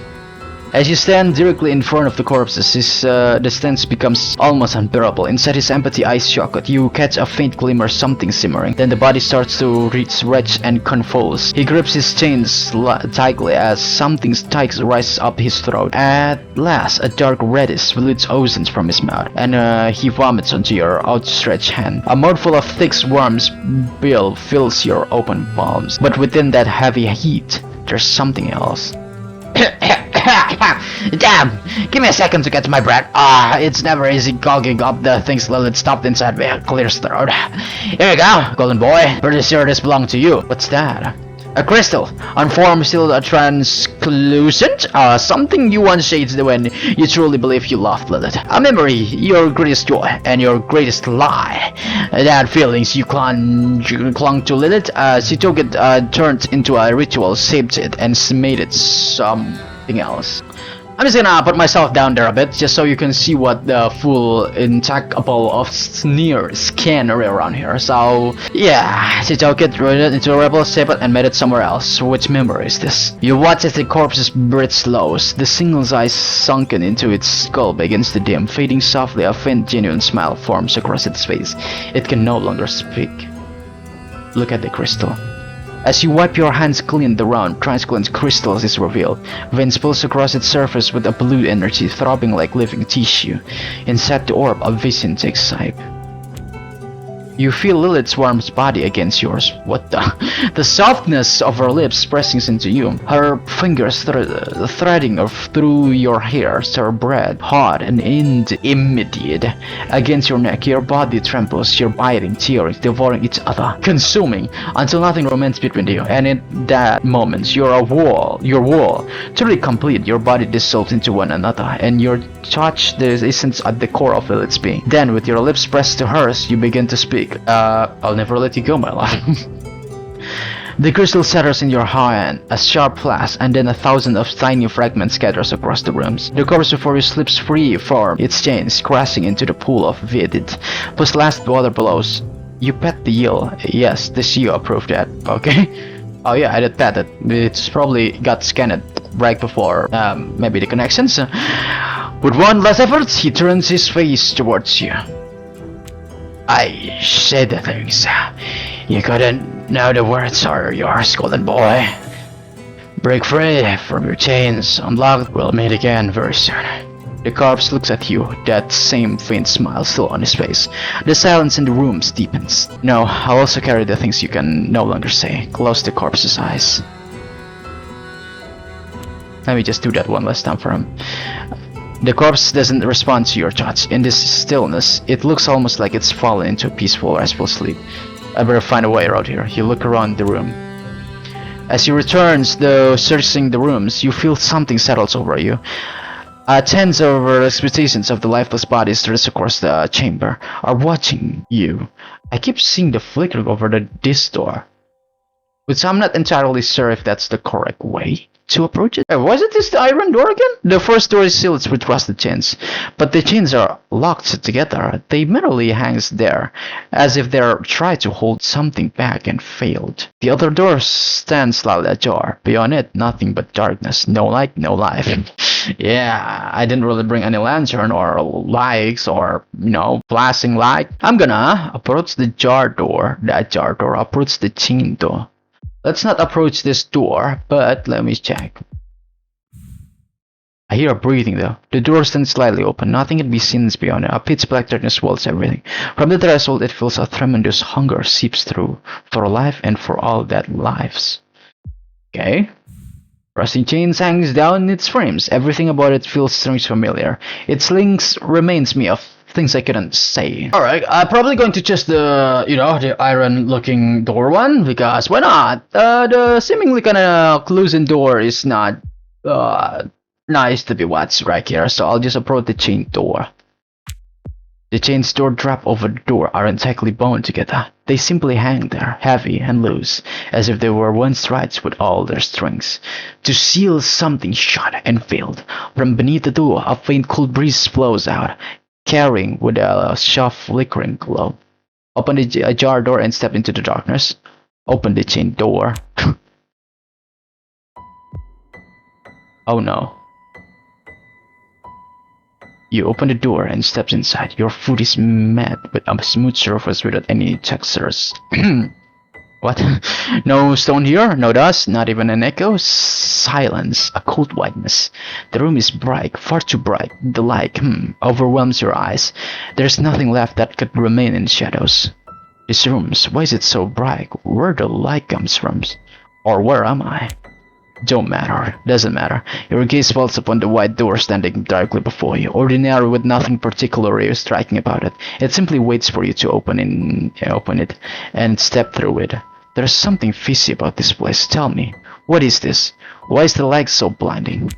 As you stand directly in front of the corpses, the stance becomes almost unbearable. Inside his empty eyes socket, you catch a faint glimmer, something simmering. Then the body starts to retch and convulse. He grips his chains tightly as something tight rises up his throat. At last, a dark reddish fluid oozes from his mouth, and he vomits onto your outstretched hand. A mouthful of thick worm's bill fills your open palms. But within that heavy heat, there's something else. Damn! Give me a second to get my breath. It's never easy gogging up the things Lilith stopped inside me. Clear throat. Here you go, golden boy. Pretty sure this belonged to you. What's that? A crystal, unformed, still translucent, something you unshades when you truly believe you loved Lilith. A memory, your greatest joy, and your greatest lie. That feelings you clung to Lilith, she took it, turned into a ritual, shaped it, and made it something else. I'm just gonna put myself down there a bit, just so you can see what the full intactable of sneers can around here. So, yeah, she took it, turned it into a rebel, saved it, and made it somewhere else. Which memory is this? You watch as the corpse's breath slows, the single's eyes sunken into its skull begins to dim, fading softly. A faint, genuine smile forms across its face. It can no longer speak. Look at the crystal. As you wipe your hands clean, the round, transparent crystal is revealed. Veins pulse across its surface with a blue energy throbbing like living tissue. Inside the orb, a vision takes shape. You feel Lilith's warm body against yours. What the? The softness of her lips pressing into you. Her fingers threading through your hair, her breath, hot and immediate. Against your neck, your body trembles, your biting, tearing, devouring each other, consuming until nothing remains between you. And in that moment, your wall, truly complete. Your body dissolves into one another, and your touch the essence at the core of Lilith's being. Then, with your lips pressed to hers, you begin to speak. I'll never let you go, my love. The crystal shatters in your hand, a sharp flash, and then 1,000 of tiny fragments scatters across the rooms. The corpse before you slips free from its chains, crashing into the pool of vivid, plus last water blows. You pet the eel. Yes, the CEO approved that. Okay. Oh yeah, I did pet it. It's probably got scanned right before maybe the connections. With one last effort, he turns his face towards you. I said the things. You couldn't know the words are yours, golden boy. Break free from your chains, unlock. We'll meet again very soon. The corpse looks at you, that same faint smile still on his face. The silence in the room deepens. No, I'll also carry the things you can no longer say. Close the corpse's eyes. Let me just do that one last time for him. The corpse doesn't respond to your touch. In this stillness, it looks almost like it's fallen into a peaceful, restful sleep. I better find a way out here. You look around the room. As you return, searching the rooms, you feel something settles over you. Tens of expectations of the lifeless bodies stretched across the chamber are watching you. I keep seeing the flicker over this door. Which I'm not entirely sure if that's the correct way to approach it. Wasn't this the iron door again? The first door is sealed with rusted chains, but the chains are locked together. They merely hangs there, as if they're trying to hold something back and failed. The other door stands slightly ajar. Beyond it, nothing but darkness. No light, no life. Yeah, I didn't really bring any lantern or lights or, flashing light. I'm gonna approach the jar door. That jar door. Approach the chain door. Let's not approach this door, but let me check. I hear a breathing though. The door stands slightly open. Nothing can be seen beyond it. A pitch black darkness swells everything. From the threshold, it feels a tremendous hunger seeps through for life and for all that lives. Okay. Rusty chains hangs down its frames. Everything about it feels strange familiar. Its links reminds me of things I couldn't say. Alright, I'm probably going to choose the, the iron-looking door one, because why not? The seemingly kind of closing door is not, nice to be watched right here, so I'll just approach the chain door. The chains door drop over the door aren't tightly bound together. They simply hang there, heavy and loose, as if they were once tied with all their strings. To seal something shut and failed. From beneath the door, a faint cool breeze blows out, carrying with a soft flickering glow. Open the jar door and step into the darkness. Open the chain door. Oh no. You open the door and step inside. Your foot is met with a smooth surface without any textures. What? No stone here, no dust, not even an echo. Silence, a cold whiteness. The room is bright, far too bright. The light, overwhelms your eyes. There's nothing left that could remain in shadows. This room, why is it so bright? Where the light comes from? Or where am I? Don't matter, doesn't matter. Your gaze falls upon the white door standing darkly before you, ordinary with nothing particularly striking about it. It simply waits for you to open it and step through it. There's something fishy about this place. Tell me, what is this? Why is the light so blinding?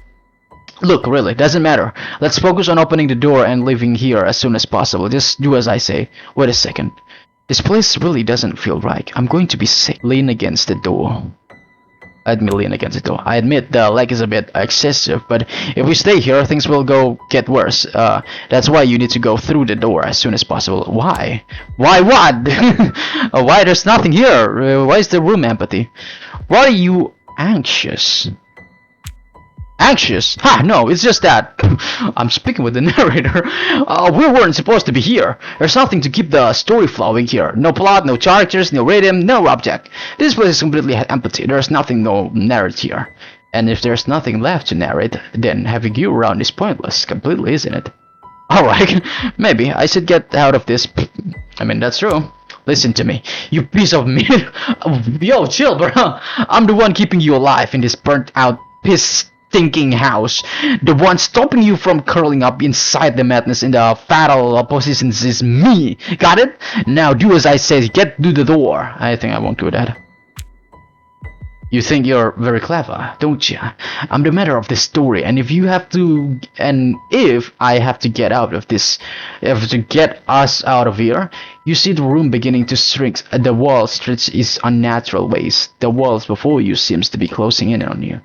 Look, really, doesn't matter. Let's focus on opening the door and leaving here as soon as possible. Just do as I say. Wait a second. This place really doesn't feel right. I'm going to be sick. Lean against the door. Let me lean against the door. I admit the lag is a bit excessive, but if we stay here, things will get worse. That's why you need to go through the door as soon as possible. Why? Why what? Why there's nothing here? Why is the room empty? Why are you anxious? Anxious? Ha, no, it's just that I'm speaking with the narrator. We weren't supposed to be here. There's nothing to keep the story flowing here. No plot, no characters, no rhythm, no object. This place is completely empty. There's nothing to narrate here. And if there's nothing left to narrate, then having you around is pointless completely, isn't it? Alright, maybe I should get out of this. I mean, that's true. Listen to me, you piece of meat. Yo, chill, bro. I'm the one keeping you alive in this burnt out piss thinking house. The one stopping you from curling up inside the madness in the fatal positions is me. Got it? Now do as I say. Get to the door. I think I won't do that. You think you're very clever, don't you? I'm the matter of this story, and if I have to get out of this, to get us out of here, you see the room beginning to shrink. The wall stretch is unnatural ways. The walls before you seems to be closing in on you.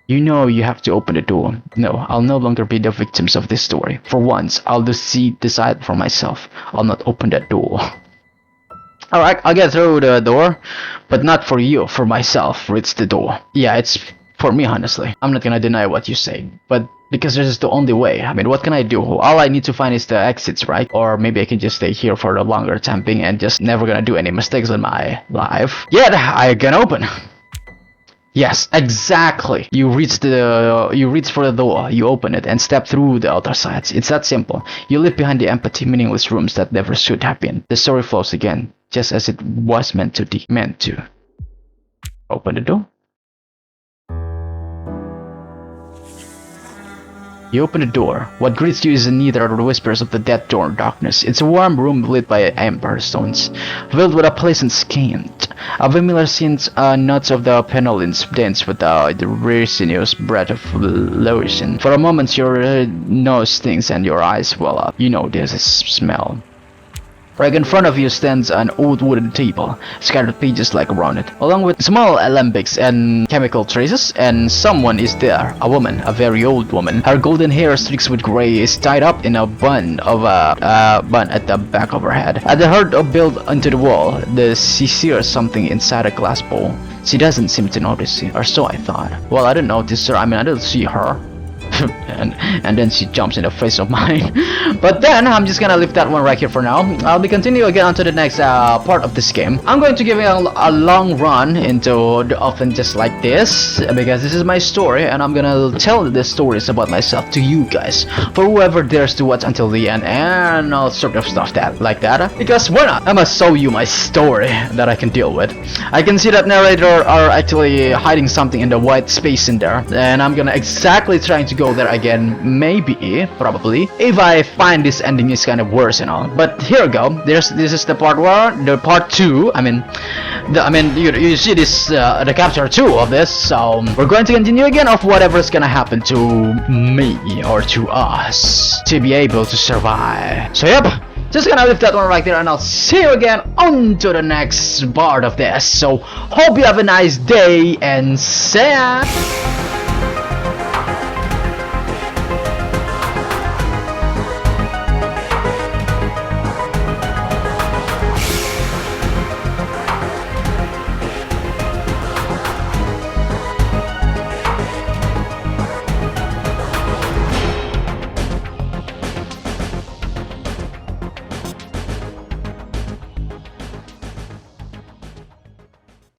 You know you have to open the door. No, I'll no longer be the victims of this story. For once, I'll decide for myself. I'll not open that door. Alright, I'll get through the door, but not for you, for myself. Reach the door. Yeah, it's for me, honestly. I'm not gonna deny what you say, but because this is the only way. I mean, what can I do? All I need to find is the exits, right? Or maybe I can just stay here for a longer time being and just never gonna do any mistakes in my life. Yeah, I can open. Yes, exactly. You reach for the door, you open it, and step through the other sides. It's that simple. You leave behind the empty, meaningless rooms that never should have been. The story flows again, just as it was meant to. Open the door. You open the door. What greets you is neither the whispers of the dead door darkness. It's a warm room lit by amber stones, filled with a pleasant scent. A familiar scent, notes of the penolins dance with the resinous breath of lotion. For a moment your nose stings and your eyes well up. You know this smell. Right in front of you stands an old wooden table, scattered pages like around it, along with small alembics and chemical traces, and someone is there, a woman, a very old woman. Her golden hair streaked with gray is tied up in a bun at the back of her head. At the heart of built into the wall, she sears something inside a glass bowl. She doesn't seem to notice it, or so I thought. Well, I didn't notice her, I mean I didn't see her. and then she jumps in the face of mine. But then I'm just gonna leave that one right here for now. I'll be continuing again onto the next part of this game. I'm going to give it a long run into the oven just like this, because this is my story and I'm gonna tell the stories about myself to you guys, for whoever dares to watch until the end, and all sort of stuff like that. Because why not? I must show you my story that I can deal with. I can see that narrator are actually hiding something in the white space in there, and I'm gonna exactly trying to go there again, maybe, probably, if I find this ending is kind of worse and all. But here we go. This is the part 1, the part 2. You see this, the chapter 2 of this. So we're going to continue again of whatever's gonna happen to me or to us to be able to survive. So yep. Just gonna leave that one right there, and I'll see you again on to the next part of this. So hope you have a nice day and see ya.